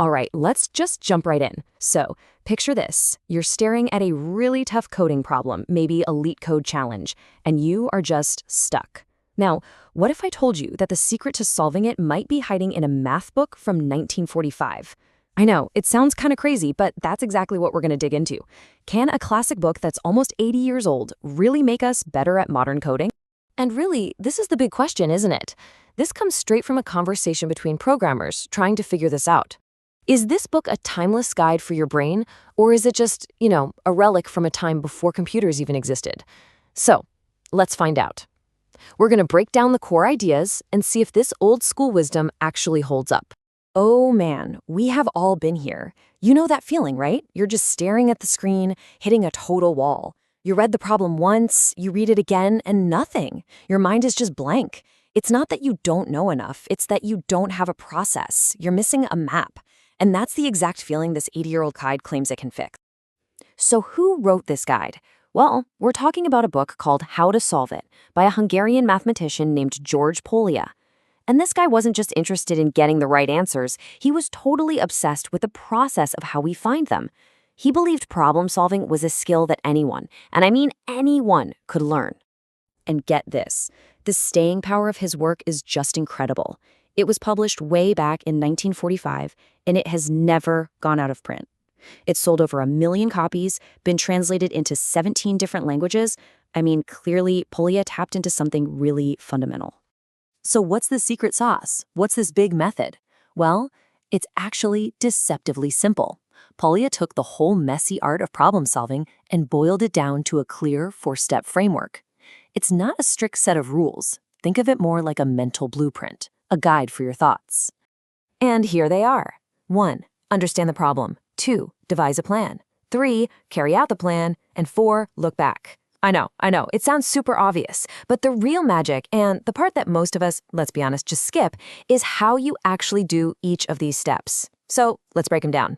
All right, let's just jump right in. So, picture this. You're staring at a really tough coding problem, maybe a LeetCode challenge, and you are just stuck. Now, what if I told you that the secret to solving it might be hiding in a math book from 1945? I know, it sounds kind of crazy, but that's exactly what we're going to dig into. Can a classic book that's almost 80 years old really make us better at modern coding? And really, this is the big question, isn't it? This comes straight from a conversation between programmers trying to figure this out. Is this book a timeless guide for your brain, or is it just, a relic from a time before computers even existed? So, let's find out. We're going to break down the core ideas and see if this old school wisdom actually holds up. Oh man, we have all been here. You know that feeling, right? You're just staring at the screen, hitting a total wall. You read the problem once, you read it again, and nothing. Your mind is just blank. It's not that you don't know enough, it's that you don't have a process. You're missing a map. And that's the exact feeling this 80-year-old guide claims it can fix. So who wrote this guide? Well, we're talking about a book called How to Solve It by a Hungarian mathematician named George Pólya. And this guy wasn't just interested in getting the right answers, he was totally obsessed with the process of how we find them. He believed problem solving was a skill that anyone, and I mean anyone, could learn. And get this, the staying power of his work is just incredible. It was published way back in 1945, and it has never gone out of print. It's sold over 1 million copies, been translated into 17 different languages. I mean, clearly, Polya tapped into something really fundamental. So what's the secret sauce? What's this big method? Well, it's actually deceptively simple. Polya took the whole messy art of problem solving and boiled it down to a clear 4-step framework. It's not a strict set of rules. Think of it more like a mental blueprint, a guide for your thoughts. And here they are. 1. Understand the problem. 2. Devise a plan. 3. Carry out the plan. And 4. Look back. I know, it sounds super obvious, but the real magic, and the part that most of us, let's be honest, just skip, is how you actually do each of these steps. So let's break them down.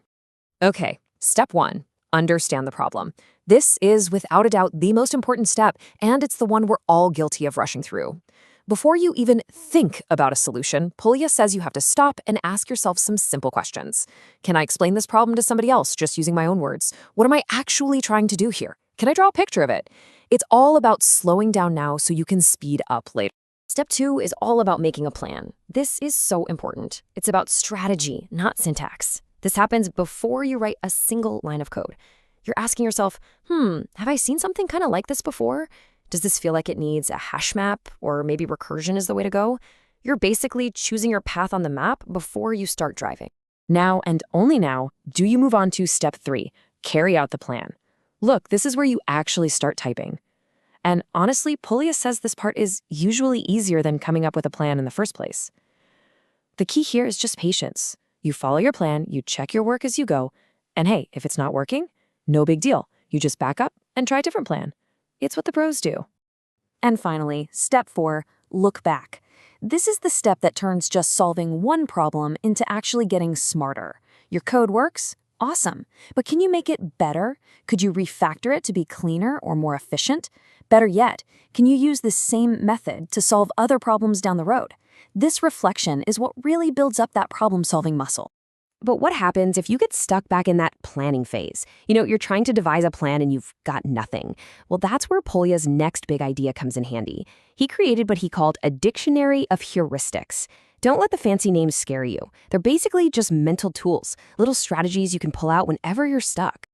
Okay, step 1, understand the problem. This is without a doubt the most important step, and it's the one we're all guilty of rushing through. Before you even think about a solution, Polya says you have to stop and ask yourself some simple questions. Can I explain this problem to somebody else just using my own words? What am I actually trying to do here? Can I draw a picture of it? It's all about slowing down now so you can speed up later. Step 2 is all about making a plan. This is so important. It's about strategy, not syntax. This happens before you write a single line of code. You're asking yourself, have I seen something kind of like this before? Does this feel like it needs a hash map, or maybe recursion is the way to go? You're basically choosing your path on the map before you start driving. Now, and only now, do you move on to step 3, carry out the plan. Look, this is where you actually start typing. And honestly, Polya says this part is usually easier than coming up with a plan in the first place. The key here is just patience. You follow your plan, you check your work as you go, and hey, if it's not working, no big deal. You just back up and try a different plan. It's what the pros do. And finally, step 4, look back. This is the step that turns just solving one problem into actually getting smarter. Your code works? Awesome. But can you make it better? Could you refactor it to be cleaner or more efficient? Better yet, can you use the same method to solve other problems down the road? This reflection is what really builds up that problem-solving muscle. But what happens if you get stuck back in that planning phase? You're trying to devise a plan and you've got nothing. Well, that's where Polya's next big idea comes in handy. He created what he called a dictionary of heuristics. Don't let the fancy names scare you. They're basically just mental tools, little strategies you can pull out whenever you're stuck.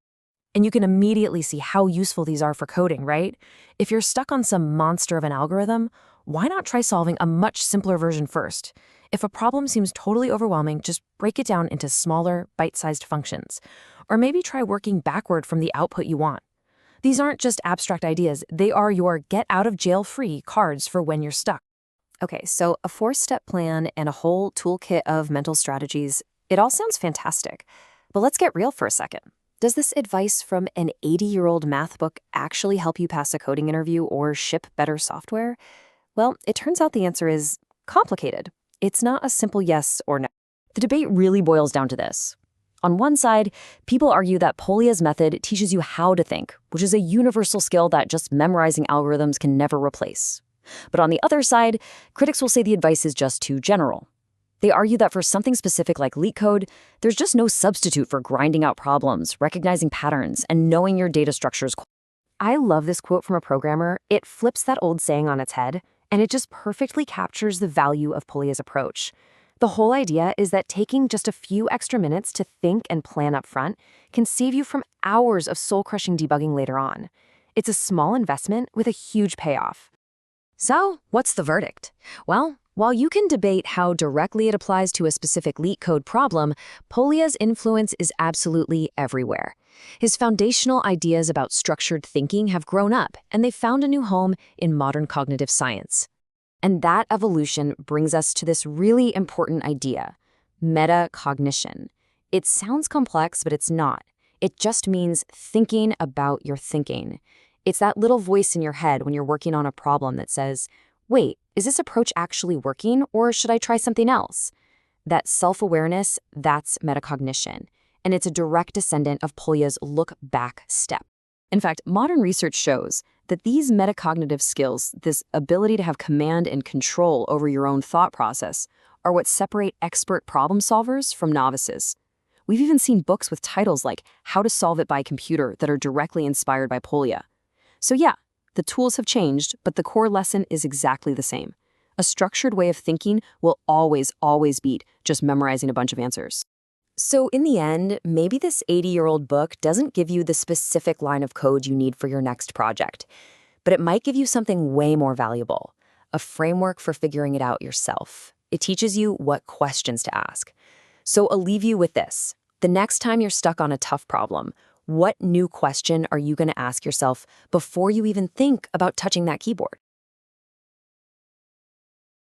And you can immediately see how useful these are for coding, right? If you're stuck on some monster of an algorithm, why not try solving a much simpler version first? If a problem seems totally overwhelming, just break it down into smaller, bite-sized functions. Or maybe try working backward from the output you want. These aren't just abstract ideas, they are your get-out-of-jail-free cards for when you're stuck. Okay, so a 4-step plan and a whole toolkit of mental strategies, it all sounds fantastic. But let's get real for a second. Does this advice from an 80-year-old math book actually help you pass a coding interview or ship better software? Well, it turns out the answer is complicated. It's not a simple yes or no. The debate really boils down to this. On one side, people argue that Polya's method teaches you how to think, which is a universal skill that just memorizing algorithms can never replace. But on the other side, critics will say the advice is just too general. They argue that for something specific like LeetCode, there's just no substitute for grinding out problems, recognizing patterns, and knowing your data structures. I love this quote from a programmer. It flips that old saying on its head, and it just perfectly captures the value of Polya's approach. The whole idea is that taking just a few extra minutes to think and plan up front can save you from hours of soul-crushing debugging later on. It's a small investment with a huge payoff. So, what's the verdict? Well, while you can debate how directly it applies to a specific LeetCode problem, Polya's influence is absolutely everywhere. His foundational ideas about structured thinking have grown up, and they've found a new home in modern cognitive science. And that evolution brings us to this really important idea, metacognition. It sounds complex, but it's not. It just means thinking about your thinking. It's that little voice in your head when you're working on a problem that says, wait, is this approach actually working, or should I try something else? That self-awareness, that's metacognition, and it's a direct descendant of Polya's look-back step. In fact, modern research shows that these metacognitive skills, this ability to have command and control over your own thought process, are what separate expert problem solvers from novices. We've even seen books with titles like How to Solve It by Computer that are directly inspired by Polya. So yeah, the tools have changed, but the core lesson is exactly the same. A structured way of thinking will always beat just memorizing a bunch of answers. So in the end, maybe this 80-year-old book doesn't give you the specific line of code you need for your next project, but it might give you something way more valuable, a framework for figuring it out yourself. It teaches you what questions to ask. So I'll leave you with this. The next time you're stuck on a tough problem, what new question are you going to ask yourself before you even think about touching that keyboard?